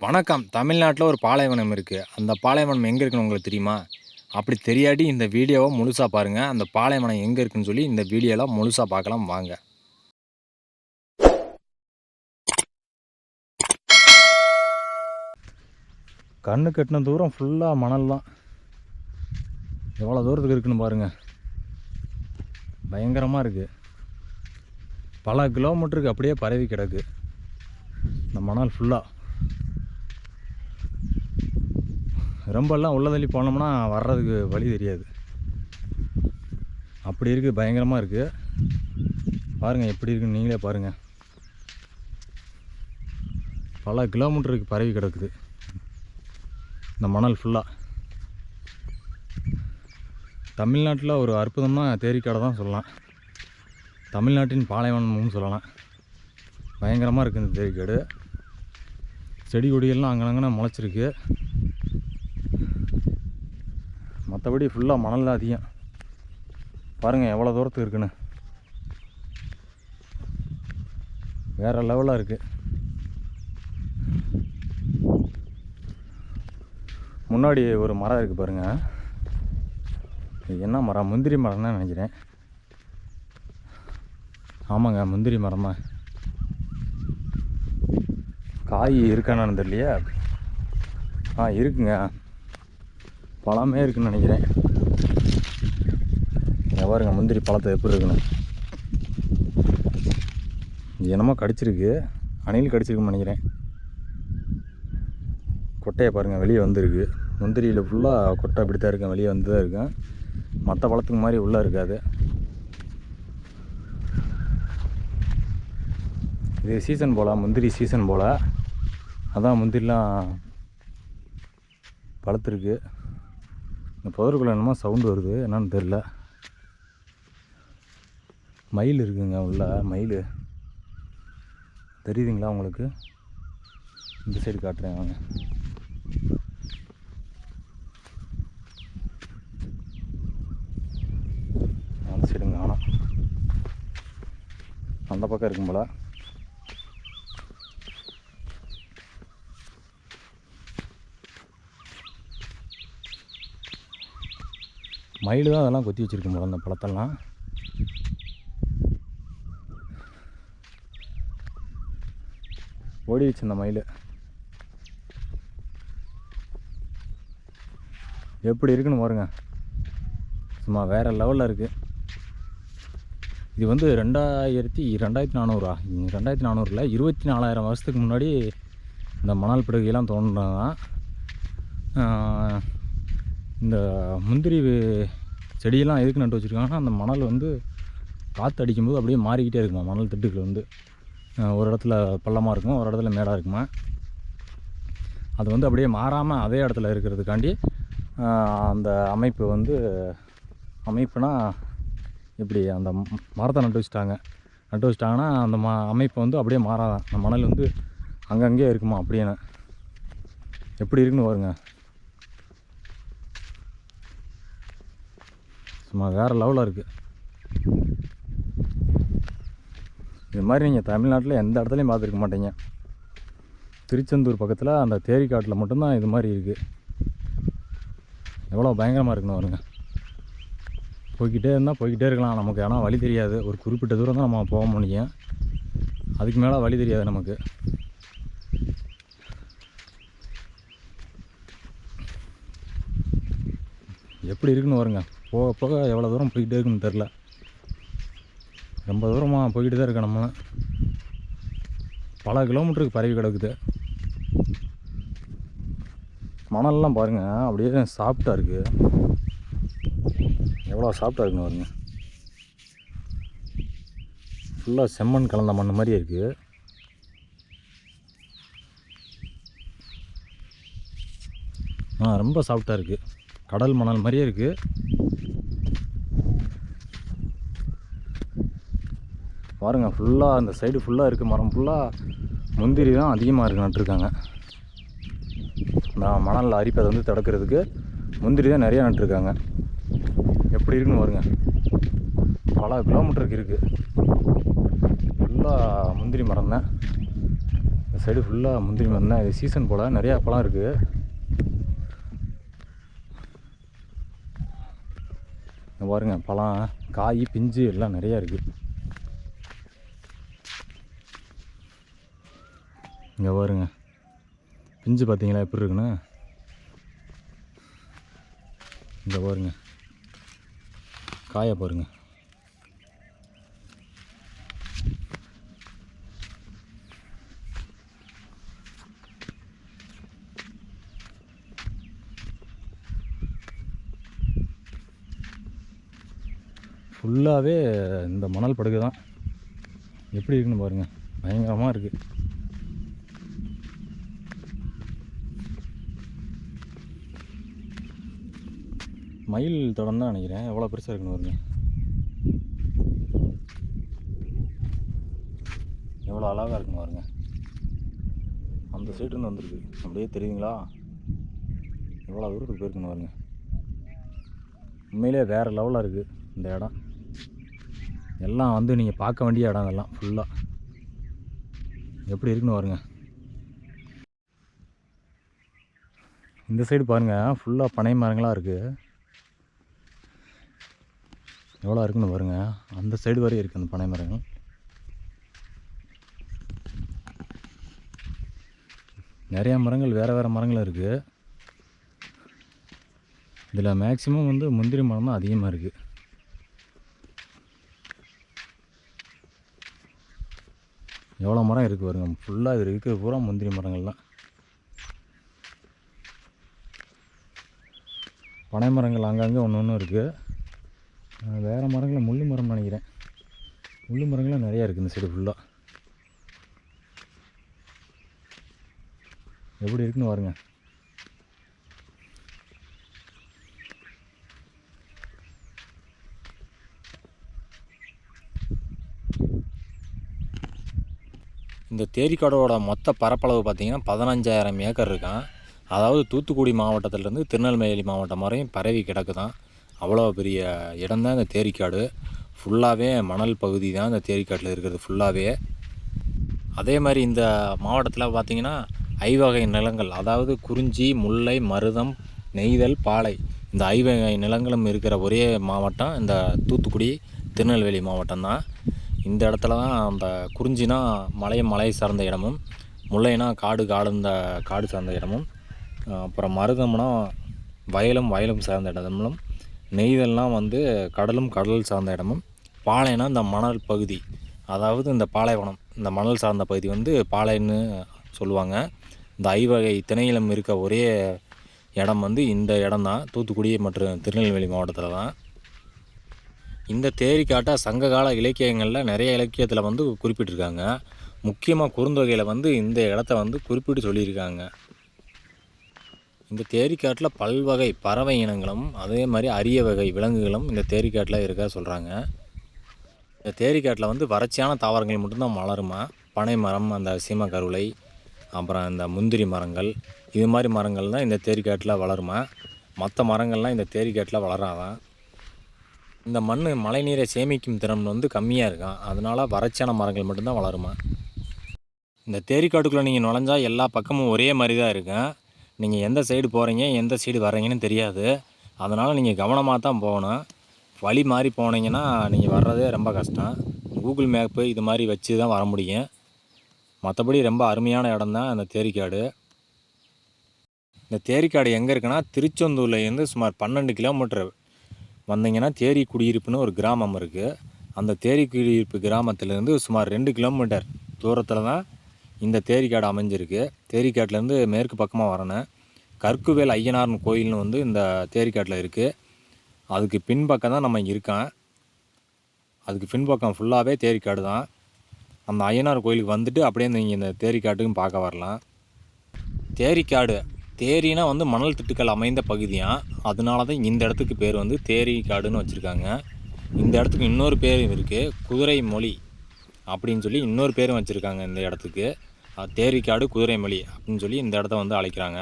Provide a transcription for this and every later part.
வணக்கம். தமிழ்நாட்டில் ஒரு பாலைவனம் இருக்குது. அந்த பாலைவனம் எங்கே இருக்குன்னு உங்களுக்கு தெரியுமா? அப்படி தெரியாட்டி இந்த வீடியோவை முழுசாக பாருங்கள். அந்த பாலைவனம் எங்கே இருக்குன்னு சொல்லி இந்த வீடியோவில் முழுசாக பார்க்கலாம் வாங்க. கண்ணு கட்டின தூரம் ஃபுல்லாக மணல் தான். எவ்வளோ தூரத்துக்கு இருக்குன்னு பாருங்கள். பயங்கரமாக இருக்குது. பல கிலோமீட்டருக்கு அப்படியே பரவி கிடக்கு இந்த மணல் ஃபுல்லாக. ரொம்பலாம் உள்ள தள்ளி போனோம்னா வர்றதுக்கு வழி தெரியாது. அப்படி இருக்குது, பயங்கரமாக இருக்குது. பாருங்கள் எப்படி இருக்குன்னு நீங்களே பாருங்கள். பல கிலோமீட்டருக்கு பரவி கிடக்குது இந்த மணல் ஃபுல்லாக. தமிழ்நாட்டில் ஒரு அற்புதமாக தேரிக்காடை தான் சொல்லலாம். தமிழ்நாட்டின் பாலைவனம்னு சொல்லலாம். பயங்கரமாக இருக்குது இந்த தேரிக்காடு. செடி கொடிகள்லாம் அங்கனங்கன முளைச்சிருக்கு. மற்றபடி ஃபுல்லாக மணல் தான் அதிகம். பாருங்கள் எவ்வளோ தூரத்துக்கு இருக்குன்னு. வேறு லெவலாக இருக்குது. முன்னாடி ஒரு மரம் இருக்குது பாருங்கள். இது என்ன மரம்? முந்திரி மரம் தான் நினைக்கிறேன். ஆமாங்க, முந்திரி மரம் தான். காய் இருக்கானு தெரியலையே. இருக்குங்க, பழமே இருக்குன்னு நினைக்கிறேன். பாருங்க முந்திரி பழத்தை எப்படி இருக்குன்னு. இது என்னமோ கடிச்சிருக்கு, அணில் கடிச்சிருக்குன்னு நினைக்கிறேன். கொட்டையை பாருங்கள் வெளியே வந்துருக்கு. முந்திரியில் ஃபுல்லாக கொட்டை அப்படி தான் இருக்கேன், வெளியே வந்து தான் இருக்கேன். மற்ற பழத்துக்கு மாதிரி உள்ளே இருக்காது. இது சீசன் போல், முந்திரி சீசன் போல். அதான் முந்திரிலாம் பழுத்துருக்கு. இந்த புதருக்குள்ள என்னமோ சவுண்டு வருது, என்னன்னு தெரில. மயில் இருக்குங்க உள்ள. மயில் தெரியுதுங்களா உங்களுக்கு? இந்த சைடு காட்டுறேன் வாங்க. அந்த சைடுங்க, ஆனால் அந்த பக்கம் இருக்கும் போல. மயில் தான் அதெல்லாம் கொத்தி வச்சுருக்கும் போல அந்த பழத்தெல்லாம். ஓடிடுச்சு அந்த மயில். எப்படி இருக்குன்னு பாருங்க, சும்மா வேறு லெவலில் இருக்குது. இது வந்து 2400 2400 24,000 வருஷத்துக்கு முன்னாடி இந்த மணல் படுகையெல்லாம் தோன்றினதான். இந்த முந்திரி செடியெல்லாம் எதுக்கு நட்டு வச்சுருக்காங்கன்னா, அந்த மணல் வந்து காற்று அடிக்கும்போது அப்படியே மாறிக்கிட்டே இருக்குமா. மணல் திட்டுக்கள் வந்து ஒரு இடத்துல பள்ளமாக இருக்கும், ஒரு இடத்துல மேடாக இருக்குமா. அது வந்து அப்படியே மாறாமல் அதே இடத்துல இருக்கிறதுக்காண்டி அந்த அமைப்பு வந்து, அமைப்புனா இப்படி அந்த மரத்தை நட்டு வச்சுட்டாங்கன்னா அந்த அமைப்பு வந்து அப்படியே மாறாதான். அந்த மணல் வந்து அங்கங்கே இருக்குமா அப்படியே. எப்படி இருக்குன்னு பாருங்க, சும்மா வேறு லெவலில் இருக்குது. இது மாதிரி நீங்கள் தமிழ்நாட்டில் எந்த இடத்துலையும் பார்த்துருக்க மாட்டீங்க. திருச்செந்தூர் பக்கத்தில் அந்த தேரிக்காட்டில் மட்டும்தான் இது மாதிரி இருக்குது. எவ்வளோ பயங்கரமாக இருக்குன்னு பாருங்க. போய்கிட்டே இருக்கலாம் நமக்கு. ஆனால் வழி தெரியாது. ஒரு குறிப்பிட்ட தூரம் தான் நம்ம போக முடியும், அதுக்கு மேலே வழி தெரியாது நமக்கு. எப்படி இருக்குன்னு பாருங்க. போக போக எவ்வளோ தூரம் போய்கிட்டே இருக்குன்னு தெரில. ரொம்ப தூரமாக போய்கிட்டு தான் இருக்கேன். நம்ம பல கிலோமீட்டருக்கு பரவி கிடக்குது. மணல்லாம் பாருங்கள் அப்படியே சாஃப்டாக இருக்குது. எவ்வளோ சாஃப்டாக இருக்குன்னு பாருங்க. ஃபுல்லாக செம்மண் கலந்த மண் மாதிரியே இருக்குது. ரொம்ப சாஃப்டாக இருக்குது. கடல் மணல் மாதிரியே இருக்குது. பாருங்கள் ஃபுல்லாக அந்த சைடு ஃபுல்லாக இருக்குது. மரம் ஃபுல்லாக முந்திரி தான் அதிகமாக இருக்குது, நட்டுருக்காங்க. நான் மணலில் அரிப்பதை வந்து தடுக்கிறதுக்கு முந்திரி தான் நிறையா நட்டுருக்காங்க. எப்படி இருக்குன்னு பாருங்க. பல கிலோமீட்டருக்கு இருக்குது. ஃபுல்லாக முந்திரி மரம் தான். சைடு ஃபுல்லாக முந்திரி மரம் தான். இது சீசன் போல் நிறையா பழம் இருக்குது. பாருங்க பழம், காய், பிஞ்சு எல்லாம் நிறையா இருக்குது. இங்கே பாருங்க பிஞ்சு பார்த்தீங்களா எப்படி இருக்குன்னு. இங்கே பாருங்க காயை பாருங்க. ஃபுல்லாகவே இந்த மணல் படுகை தான். எப்படி இருக்குன்னு பாருங்கள், பயங்கரமாக இருக்குது. மயில் தடம் தான் நினைக்கிறேன். எவ்வளோ பெருசாக இருக்குன்னு பாருங்க, எவ்வளோ அழகாக இருக்குன்னு பாருங்க. அந்த சைடுன்னு வந்துருக்கு, அப்படியே தெரியுதுங்களா? எவ்வளோ தூரத்துக்கு போயிருக்குன்னு பாருங்க. உண்மையிலே வேறு லெவலாக இருக்குது இந்த இடம். எல்லாம் வந்து நீங்கள் பார்க்க வேண்டிய இடம் இதெல்லாம் ஃபுல்லாக. எப்படி இருக்குன்னு பாருங்க. இந்த சைடு பாருங்கள் ஃபுல்லாக பனை மரங்களாக இருக்குது. எவ்வளோ இருக்குன்னு பாருங்கள். அந்த சைடு வரையும் இருக்குது அந்த பனை மரங்கள். நிறையா மரங்கள், வேறு வேறு மரங்கள் இருக்குது. இதில் மேக்ஸிமம் வந்து முந்திரி மரம் தான் அதிகமாக இருக்குது. எவ்வளோ மரம் இருக்குது பாருங்க. ஃபுல்லாக இது இருக்கிற பூரா முந்திரி மரங்கள் தான். பனை மரங்கள் அங்கங்கே ஒன்று ஒன்று இருக்குது. வேறு மரங்களில் முள்ளு மரம் நினைக்கிறேன். முள்ளு மரங்கள்லாம் நிறையா இருக்குது இந்த சைடு ஃபுல்லாக. எப்படி இருக்குன்னு பாருங்க. இந்த தேரிக்காடோட மொத்த பரப்பளவு பார்த்திங்கன்னா 15,000 ஏக்கர் இருக்கான். அதாவது தூத்துக்குடி மாவட்டத்திலேருந்து திருநெல்வேலி மாவட்டம் வரையும் பரவி கிடக்கு தான். அவ்வளோ பெரிய இடம் தான் இந்த தேரிக்காடு. ஃபுல்லாகவே மணல் பகுதி தான் இந்த தேரிக்காட்டில் இருக்கிறது ஃபுல்லாகவே. அதே மாதிரி இந்த மாவட்டத்தில் பார்த்திங்கன்னா ஐவகை நிலங்கள், அதாவது குறிஞ்சி, முல்லை, மருதம், நெய்தல், பாலை, இந்த ஐவகை நிலங்களும் இருக்கிற ஒரே மாவட்டம் இந்த தூத்துக்குடி திருநெல்வேலி மாவட்டம் தான். இந்த இடத்துல தான் அந்த குறிஞ்சினா மலை சார்ந்த இடமும், முல்லைனா காடு சார்ந்த இடமும், அப்புறம் மருதம்னா வயலும் சார்ந்த இடமும், நெய்தல்லாம் வந்து கடல் சார்ந்த இடமும், பாலைனா இந்த மணல் பகுதி, அதாவது இந்த பாலைவனம், இந்த மணல் சார்ந்த பகுதி வந்து பாலைன்னு சொல்லுவாங்க. இந்த ஐவகை திணையிலம் இருக்க ஒரே இடம் வந்து இந்த இடம் தான், தூத்துக்குடி மற்றும் திருநெல்வேலி மாவட்டத்தில் தான். இந்த தேரிக்காட்டை சங்ககால இலக்கியங்களில் நிறைய இலக்கியத்தில் வந்து குறிப்பிட்டிருக்காங்க. முக்கியமாக குறுந்தொகையில் வந்து இந்த இடத்த வந்து குறிப்பிட்டு சொல்லியிருக்காங்க. இந்த தேரிக்காட்டில் பல்வகை பறவை இனங்களும் அதே மாதிரி அரிய வகை விலங்குகளும் இந்த தேரிக்காட்டில் இருக்க சொல்கிறாங்க. இந்த தேரிக்காட்டில் வந்து வறட்சியான தாவரங்கள் மட்டும்தான் வளருமா. பனை மரம், அந்த சீம கருளை, அப்புறம் இந்த முந்திரி மரங்கள், இது மாதிரி மரங்கள் தான் இந்த தேரிக்காட்டில் வளருமா. மற்ற மரங்கள்லாம் இந்த தேரிக்காட்டில் வளராதான். இந்த மண் மழைநீரை சேமிக்கும் திறன் வந்து கம்மியாக இருக்கான். அதனால் வறட்சியான மரங்கள் மட்டும்தான் வளருமா. இந்த தேரிக்காட்டுக்குள்ளே நீங்கள் நுழைஞ்சா எல்லா பக்கமும் ஒரே மாதிரி தான் இருக்கும். நீங்கள் எந்த சைடு போகிறீங்க, எந்த சைடு வர்றீங்கன்னு தெரியாது. அதனால் நீங்கள் கவனமாக தான் போகணும். வழி மாறி போனீங்கன்னா நீங்கள் வர்றதே ரொம்ப கஷ்டம். கூகுள் மேப்பு இது மாதிரி வச்சு தான் வர முடியும். மற்றபடி ரொம்ப அருமையான இடம் தான் இந்த தேரிக்காடு. இந்த தேரிக்காடு எங்கே இருக்குன்னா, திருச்செந்தூர்லேருந்து சுமார் 12 கிலோமீட்டர் வந்தீங்கன்னா தேரி குடியிருப்புன்னு ஒரு கிராமம் இருக்குது. அந்த தேரி குடியிருப்பு கிராமத்திலேருந்து சுமார் 2 கிலோமீட்டர் தூரத்தில் தான் இந்த தேரிக்காடு அமைஞ்சிருக்கு. தேரிக்காட்டிலேருந்து மேற்கு பக்கமாக வரணும். கற்குவேல் ஐயனார்னு கோயில்னு வந்து இந்த தேரிக்காட்டில் இருக்குது. அதுக்கு பின்பக்கம் தான் நம்ம இருக்கோம். அதுக்கு பின்பக்கம் ஃபுல்லாகவே தேரிக்காடு தான். அந்த ஐயனார் கோயிலுக்கு வந்துட்டு அப்படியே நீங்கள் இந்த தேரிக்காட்டுக்கும் பார்க்க வரலாம். தேரிக்காடு, தேரினா வந்து மணல் திட்டுக்கள் அமைந்த பகுதியாக, அதனால தான் இந்த இடத்துக்கு பேர் வந்து தேரிக்காடுன்னு வச்சுருக்காங்க. இந்த இடத்துக்கு இன்னொரு பேர் இருக்குது, குதிரை மொழி அப்படின்னு சொல்லி இன்னொரு பேரும் வச்சுருக்காங்க இந்த இடத்துக்கு. தேரிக்காடு குதிரை மொழி அப்படின்னு சொல்லி இந்த இடத்த வந்து அழைக்கிறாங்க.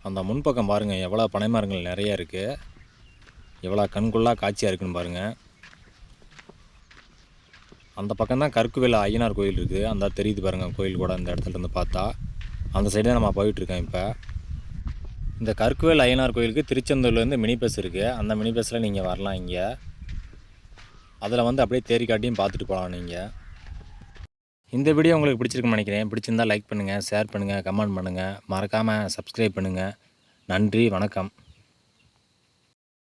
அந்த முன்பக்கம் பாருங்கள் எவ்வளோ பனை மரங்கள் நிறையா இருக்குது, எவ்வளோ கண்கொள்ளா காட்சியாக இருக்குன்னு பாருங்கள். அந்த பக்கம் தான் கற்குவேல ஐயனார் கோயில் இருக்குது. அந்த தெரியுது பாருங்கள் கோயில் கூட அந்த இடத்துலேருந்து பார்த்தா. அந்த சைடு தான் நம்ம போயிட்டுருக்கோம் இப்போ. இந்த கற்குவேல் ஐயனார் கோயிலுக்கு திருச்செந்தூர்லேருந்து மினி பஸ் இருக்குது. அந்த மினி பஸ்ஸில் நீங்கள் வரலாம் இங்கே. அதில் வந்து அப்படியே தேரிக்காட்டியும் பார்த்துட்டு போகலாம் நீங்கள். இந்த வீடியோ உங்களுக்கு பிடிச்சிருக்குன்னு நினைக்கிறேன். பிடிச்சிருந்தால் லைக் பண்ணுங்கள், ஷேர் பண்ணுங்கள், கமெண்ட் பண்ணுங்கள். மறக்காமல் சப்ஸ்கிரைப் பண்ணுங்கள். நன்றி, வணக்கம்.